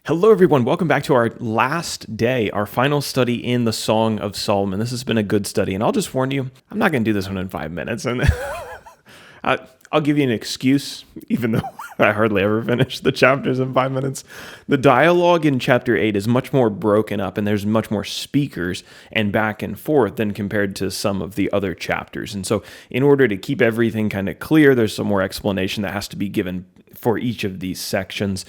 Hello, everyone. Welcome back to our last day, our final study in the Song of Solomon. This has been a good study, and I'll just warn you, I'm not going to do this one in 5 minutes. And I'll give you an excuse, even though I hardly ever finish the chapters in 5 minutes. The dialogue in chapter 8 is much more broken up, and there's much more speakers and back and forth than compared to some of the other chapters. And so in order to keep everything kind of clear, there's some more explanation that has to be given for each of these sections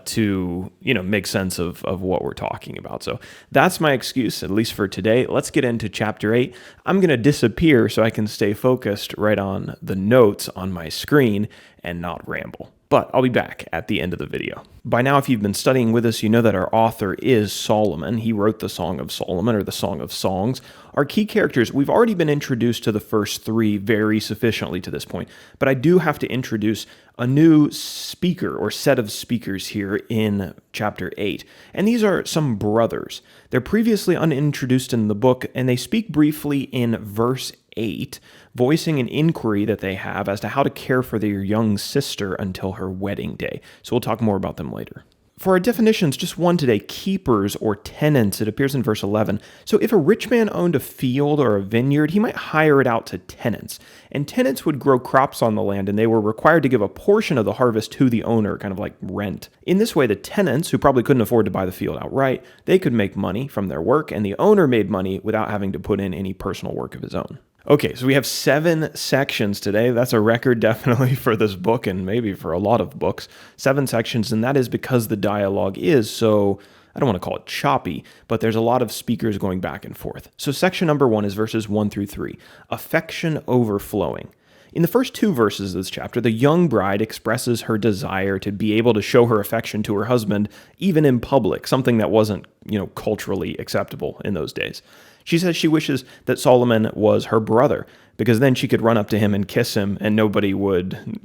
to make sense of what we're talking about. So that's my excuse, at least for today. Let's get into chapter 8. I'm going to disappear so I can stay focused right on the notes on my screen and not ramble. But I'll be back at the end of the video. By now, if you've been studying with us, you know that our author is Solomon. He wrote the Song of Solomon, or the Song of Songs. Our key characters, we've already been introduced to the first three very sufficiently to this point, but I do have to introduce a new speaker or set of speakers here in chapter 8. And these are some brothers. They're previously unintroduced in the book, and they speak briefly in verse 8, voicing an inquiry that they have as to how to care for their young sister until her wedding day. So we'll talk more about them later. For our definitions, just one today, keepers or tenants. It appears in verse 11. So if a rich man owned a field or a vineyard, he might hire it out to tenants. And tenants would grow crops on the land, and they were required to give a portion of the harvest to the owner, kind of like rent. In this way, the tenants, who probably couldn't afford to buy the field outright, they could make money from their work, and the owner made money without having to put in any personal work of his own. Okay, so we have 7 sections today. That's a record definitely for this book and maybe for a lot of books. 7 sections, and that is because the dialogue is so, I don't want to call it choppy, but there's a lot of speakers going back and forth. So section number 1 is verses 1 through 3, affection overflowing. In the first 2 verses of this chapter, the young bride expresses her desire to be able to show her affection to her husband, even in public, something that wasn't, culturally acceptable in those days. She says she wishes that Solomon was her brother, because then she could run up to him and kiss him, and nobody would,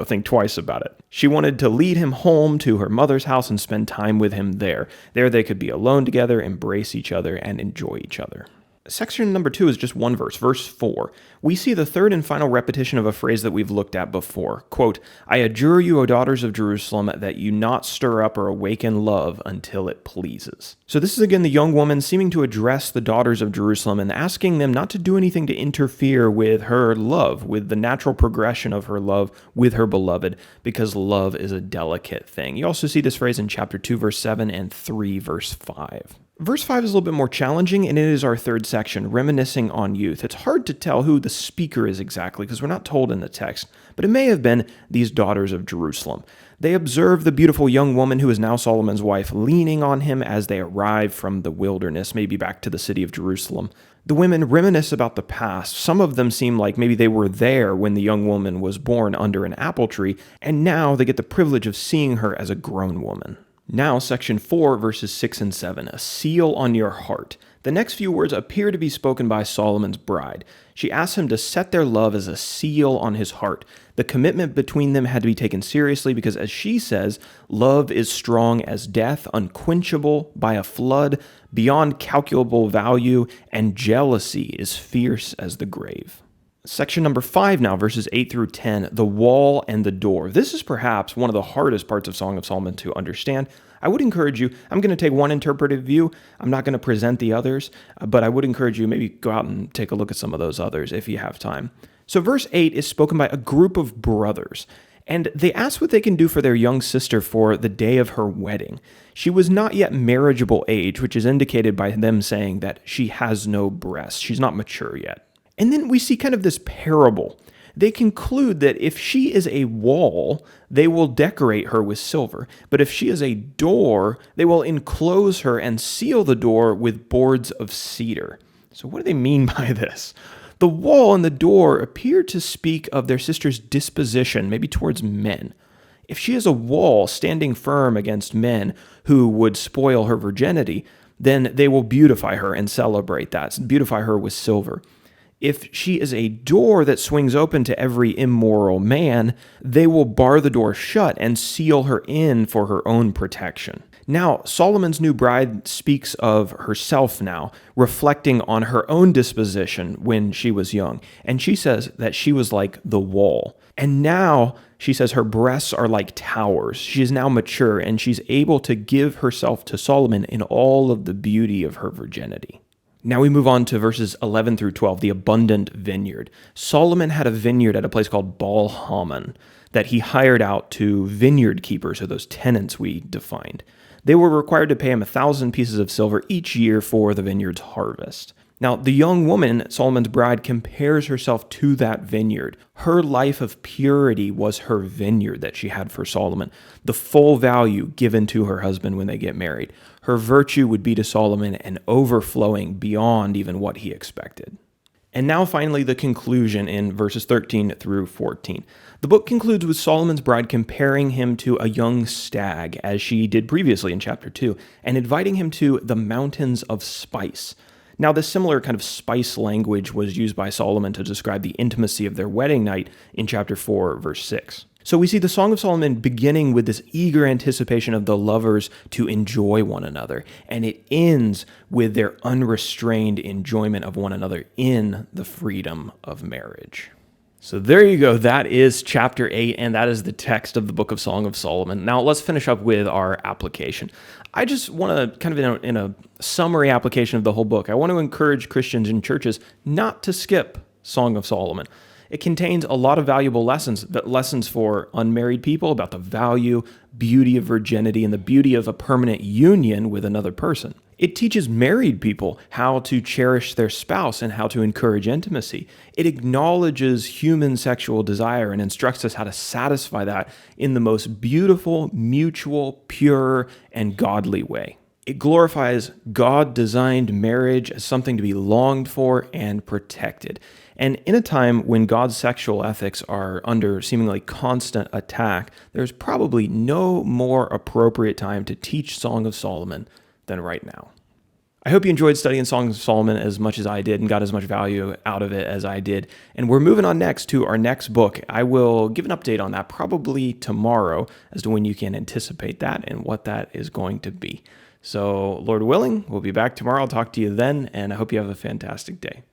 think twice about it. She wanted to lead him home to her mother's house and spend time with him there. There they could be alone together, embrace each other, and enjoy each other. Section number 2 is just one verse, verse 4. We see the third and final repetition of a phrase that we've looked at before. Quote, I adjure you, O daughters of Jerusalem, that you not stir up or awaken love until it pleases. So this is again the young woman seeming to address the daughters of Jerusalem and asking them not to do anything to interfere with her love, with the natural progression of her love with her beloved, because love is a delicate thing. You also see this phrase in chapter 2, verse 7 and 3, verse 5. Verse 5 is a little bit more challenging, and it is our third section, reminiscing on youth. It's hard to tell who the speaker is exactly because we're not told in the text, but it may have been these daughters of Jerusalem. They observe the beautiful young woman who is now Solomon's wife leaning on him as they arrive from the wilderness, maybe back to the city of Jerusalem. The women reminisce about the past. Some of them seem like maybe they were there when the young woman was born under an apple tree, and now they get the privilege of seeing her as a grown woman. Now, section 4, verses 6 and 7, a seal on your heart. The next few words appear to be spoken by Solomon's bride. She asks him to set their love as a seal on his heart. The commitment between them had to be taken seriously because, as she says, love is strong as death, unquenchable by a flood, beyond calculable value, and jealousy is fierce as the grave. Section number 5 now, verses 8 through 10, the wall and the door. This is perhaps one of the hardest parts of Song of Solomon to understand. I would encourage you, I'm going to take one interpretive view. I'm not going to present the others, but I would encourage you maybe go out and take a look at some of those others if you have time. So verse 8 is spoken by a group of brothers, and they ask what they can do for their young sister for the day of her wedding. She was not yet marriageable age, which is indicated by them saying that she has no breasts. She's not mature yet. And then we see kind of this parable. They conclude that if she is a wall, they will decorate her with silver. But if she is a door, they will enclose her and seal the door with boards of cedar. So what do they mean by this? The wall and the door appear to speak of their sister's disposition, maybe towards men. If she is a wall standing firm against men who would spoil her virginity, then they will beautify her and celebrate that, beautify her with silver. If she is a door that swings open to every immoral man, they will bar the door shut and seal her in for her own protection. Now, Solomon's new bride speaks of herself now, reflecting on her own disposition when she was young. And she says that she was like the wall. And now she says her breasts are like towers. She is now mature, and she's able to give herself to Solomon in all of the beauty of her virginity. Now we move on to verses 11 through 12, the abundant vineyard. Solomon had a vineyard at a place called Baal Hamon that he hired out to vineyard keepers, or those tenants we defined. They were required to pay him 1,000 pieces of silver each year for the vineyard's harvest. Now, the young woman, Solomon's bride, compares herself to that vineyard. Her life of purity was her vineyard that she had for Solomon, the full value given to her husband when they get married. Her virtue would be to Solomon and overflowing beyond even what he expected. And now finally, the conclusion in verses 13 through 14. The book concludes with Solomon's bride comparing him to a young stag, as she did previously in chapter 2, and inviting him to the mountains of spice. Now, this similar kind of spice language was used by Solomon to describe the intimacy of their wedding night in chapter 4, verse 6. So we see the Song of Solomon beginning with this eager anticipation of the lovers to enjoy one another, and it ends with their unrestrained enjoyment of one another in the freedom of marriage. So there you go. That is chapter 8, and that is the text of the book of Song of Solomon. Now let's finish up with our application. I just want to kind of in a summary application of the whole book, I want to encourage Christians and churches not to skip Song of Solomon. It contains a lot of valuable lessons for unmarried people about the value, beauty of virginity, and the beauty of a permanent union with another person. It teaches married people how to cherish their spouse and how to encourage intimacy. It acknowledges human sexual desire and instructs us how to satisfy that in the most beautiful, mutual, pure, and godly way. It glorifies God-designed marriage as something to be longed for and protected. And in a time when God's sexual ethics are under seemingly constant attack, there's probably no more appropriate time to teach Song of Solomon than right now. I hope you enjoyed studying Songs of Solomon as much as I did and got as much value out of it as I did. And we're moving on next to our next book. I will give an update on that probably tomorrow as to when you can anticipate that and what that is going to be. So, Lord willing, we'll be back tomorrow. I'll talk to you then, and I hope you have a fantastic day.